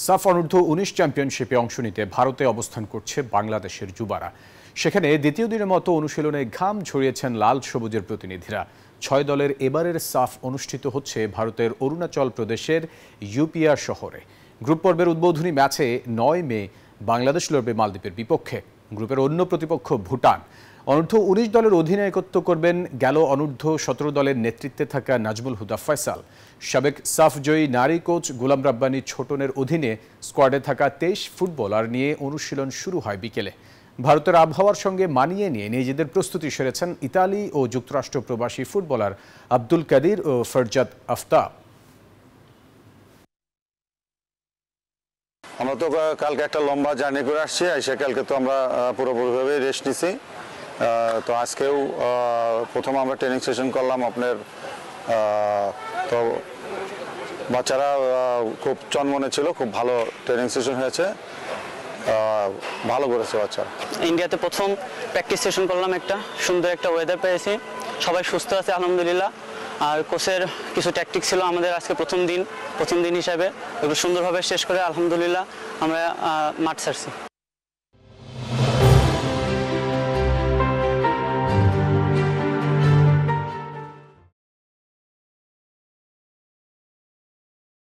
সাফ অনূর্ধ্ব ১৯ চ্যাম্পিয়নশিপে অংশ নিতে ভারতে অবস্থান করছে বাংলাদেশের যুবারা। সেখানে দ্বিতীয় দিনের মতো অনুশীলনে ঘাম ঝরিয়েছেন লাল সবুজের প্রতিনিধিরা। ৬ দলের এবারের সাফ অনুষ্ঠিত হচ্ছে ভারতের অরুণাচল প্রদেশের ইউপিয়া শহরে। গ্রুপ পর্বের উদ্বোধনী ম্যাচে ৯ মে বাংলাদেশ লড়বে মালদ্বীপের বিপক্ষে। গ্রুপের অন্য প্রতিপক্ষ ভুটান। অনূর্ধ্ব ১৯ দলের অধিনায়কত্ব করবেন গেল অনূর্ধ্ব ১৭ দলের নেতৃত্বে থাকা নাজমুল হুদা ফয়সাল। সাবেক সাফ জয়ী নারী কোচ গোলাম রাব্বানী ছোটনের অধীনে স্কোয়াডে থাকা ২৩ ফুটবলার নিয়ে অনুশীলন শুরু হয় বিকেলে। ভারতের আবহাওয়ার সঙ্গে মানিয়ে নিয়ে নিজেদের প্রস্তুতি সেরেছেন ইতালি ও যুক্তরাষ্ট্র প্রবাসী ফুটবলার আব্দুল কাদির ও ফরজাদ আফতাব। আমরা তো কালকে একটা লম্বা জার্নি করে আসছি, এসে কালকে তো আমরা পুরোপুরিভাবে রেস্ট নিছি। তো আজকেও প্রথম আমরা ট্রেনিং সেশন করলাম আপনার। তো বাচ্চারা খুব চনমনে ছিল, খুব ভালো ট্রেনিং সেশন হয়েছে, ভালো করেছে বাচ্চারা। ইন্ডিয়াতে প্রথম প্র্যাকটিস সেশন করলাম, একটা সুন্দর একটা ওয়েদার পেয়েছি, সবাই সুস্থ আছে আলহামদুলিল্লাহ। আর কোচের কিছু ট্যাকটিক ছিল আমাদের আজকে প্রথম দিন হিসাবে, এগুলো সুন্দরভাবে শেষ করে আলহামদুলিল্লাহ আমরা মাঠ ছাড়ছি।